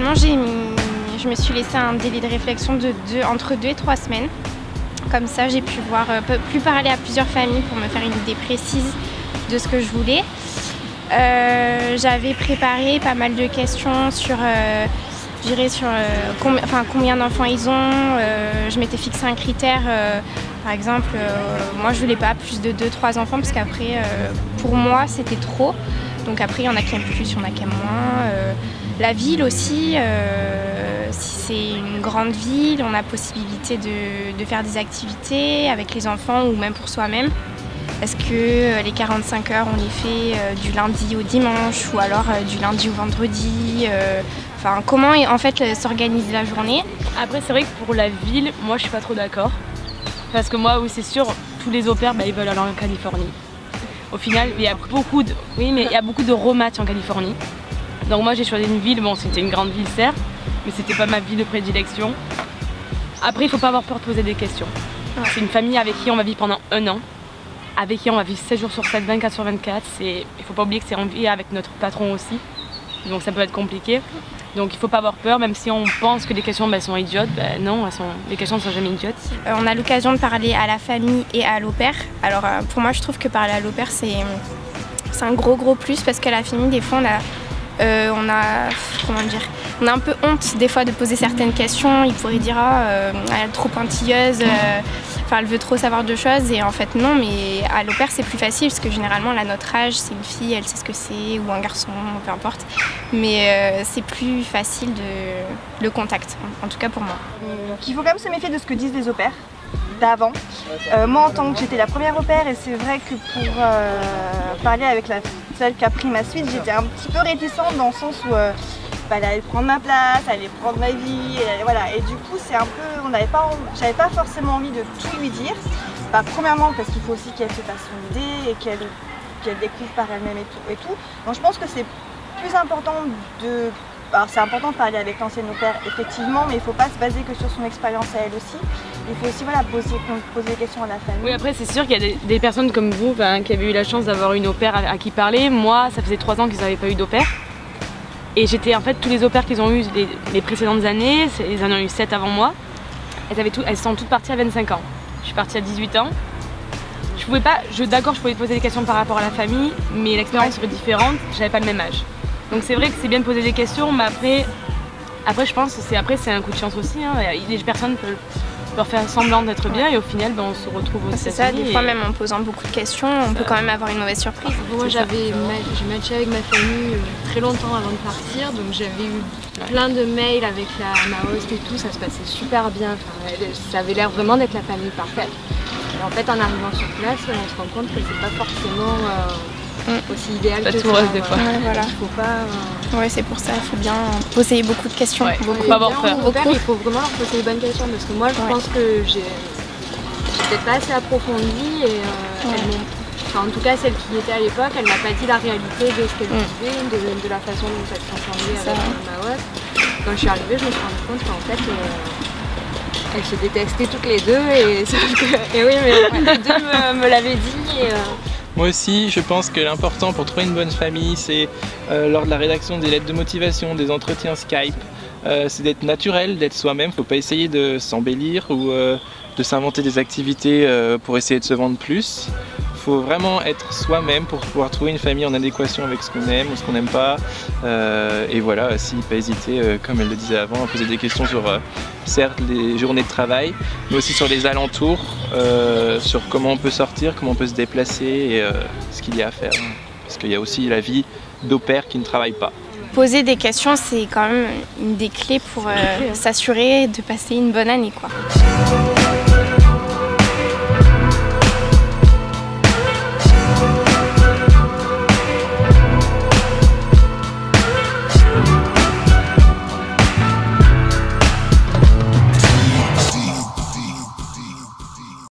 Initialement, je me suis laissé un délai de réflexion entre 2 et 3 semaines. Comme ça, j'ai pu plus parler à plusieurs familles pour me faire une idée précise de ce que je voulais. J'avais préparé pas mal de questions sur, combien d'enfants ils ont. Je m'étais fixé un critère, par exemple, moi je voulais pas plus de 2-3 enfants parce qu'après, pour moi, c'était trop. Donc après, il y en a qui aiment plus, il y en a qui aiment moins. La ville aussi, si c'est une grande ville, on a possibilité de faire des activités avec les enfants ou même pour soi-même. Est-ce que les 45 heures, on les fait du lundi au dimanche ou alors du lundi au vendredi comment en fait s'organise la journée? Après, c'est vrai que pour la ville, moi je suis pas trop d'accord. Parce que moi, oui, c'est sûr, tous les au-pairs, ils veulent aller en Californie. Au final, il y a beaucoup de rematchs en Californie. Donc moi j'ai choisi une ville, bon c'était une grande ville certes, mais c'était pas ma ville de prédilection. Après il faut pas avoir peur de poser des questions. Ouais. C'est une famille avec qui on va vivre pendant 1 an, avec qui on va vivre 7 jours sur 7, 24 sur 24. Il faut pas oublier que c'est en vie avec notre patron aussi, donc ça peut être compliqué. Donc il faut pas avoir peur, même si on pense que les questions sont idiotes, non, les questions ne sont jamais idiotes. On a l'occasion de parler à la famille et à l'au-pair. Alors pour moi je trouve que parler à l'au-pair c'est un gros plus parce qu'à la famille des fois on a un peu honte des fois de poser certaines questions. Ils pourraient dire elle est trop pointilleuse, elle veut trop savoir de choses et en fait non, mais à l'au-pair c'est plus facile parce que généralement à notre âge c'est une fille, elle sait ce que c'est, ou un garçon, peu importe, mais c'est plus facile le contact, en tout cas pour moi. Il faut quand même se méfier de ce que disent les au-pairs d'avant. Moi en tant que j'étais la première au-pair et c'est vrai que pour parler avec celle qui a pris ma suite, j'étais un petit peu réticente dans le sens où elle allait prendre ma place, elle allait prendre ma vie, voilà. Et du coup c'est un peu, j'avais pas forcément envie de tout lui dire. Premièrement parce qu'il faut aussi qu'elle se fasse son idée et qu'elle découvre par elle-même et tout. Donc je pense que c'est plus important alors c'est important de parler avec l'ancienne au-pair effectivement, mais il ne faut pas se baser que sur son expérience à elle aussi. Il faut aussi poser des questions à la famille. Oui, après c'est sûr qu'il y a des personnes comme vous qui avaient eu la chance d'avoir une au-pair à qui parler. Moi ça faisait 3 ans qu'ils n'avaient pas eu d'au-pair. Et j'étais en fait tous les au-pairs qu'ils ont eu les précédentes années, ils en ont eu 7 avant moi. Elles sont toutes parties à 25 ans. Je suis partie à 18 ans. D'accord, je pouvais poser des questions par rapport à la famille, mais l'expérience serait différente, j'avais pas le même âge. Donc c'est vrai que c'est bien de poser des questions, mais après je pense que c'est un coup de chance aussi. Les personnes peuvent faire semblant d'être bien et au final on se retrouve aussi. C'est ça, des fois même en posant beaucoup de questions, on peut quand même avoir une mauvaise surprise. Moi j'ai matché avec ma famille très longtemps avant de partir, donc j'avais eu plein de mails avec ma host et tout, ça se passait super bien, ça avait l'air vraiment d'être la famille parfaite. Et en fait en arrivant sur place, on se rend compte que c'est pas forcément aussi idéal que ça. Des fois. Ouais, voilà. Il faut pas... Ouais, c'est pour ça, il faut bien poser beaucoup de questions. Ouais, faut pas avoir peur. Il faut vraiment leur poser les bonnes questions parce que moi je pense que j'ai peut-être pas assez approfondi et en tout cas celle qui était à l'époque, elle m'a pas dit la réalité de ce qu'elle vivait, de la façon dont elle s'entendait avec ma host. Quand je suis arrivée, je me suis rendu compte qu'en fait elles se détestaient toutes les deux et oui, mais les deux me l'avaient dit. Moi aussi, je pense que l'important pour trouver une bonne famille, c'est lors de la rédaction des lettres de motivation, des entretiens Skype, c'est d'être naturel, d'être soi-même. Il ne faut pas essayer de s'embellir ou de s'inventer des activités pour essayer de se vendre plus. Il faut vraiment être soi-même pour pouvoir trouver une famille en adéquation avec ce qu'on aime ou ce qu'on n'aime pas. Et voilà, aussi pas hésiter, comme elle le disait avant, à poser des questions sur certes les journées de travail, mais aussi sur les alentours, sur comment on peut sortir, comment on peut se déplacer et ce qu'il y a à faire. Parce qu'il y a aussi la vie d'au-pair qui ne travaille pas. Poser des questions, c'est quand même une des clés pour s'assurer de passer une bonne année, quoi.